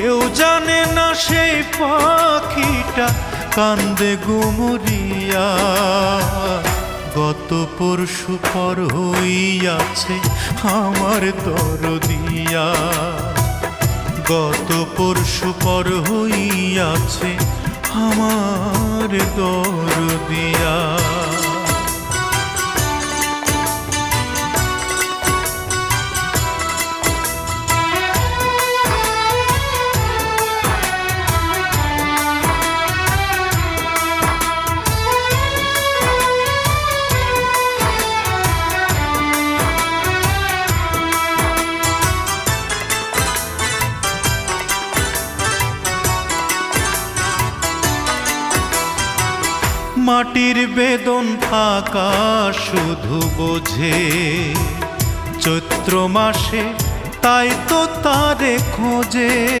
কেউ জানে না সেই পাখিটা কান্দে গুমরিয়া। গত পরশু পর হইয়াছে আমার দরদিয়া, গত পরশু পর হইয়াছে আমার দরদিয়া। মাটির বেদন ফাঁকা শুধু বোঝে চৈত্র মাসে, তাই তো তারে খোঁজে।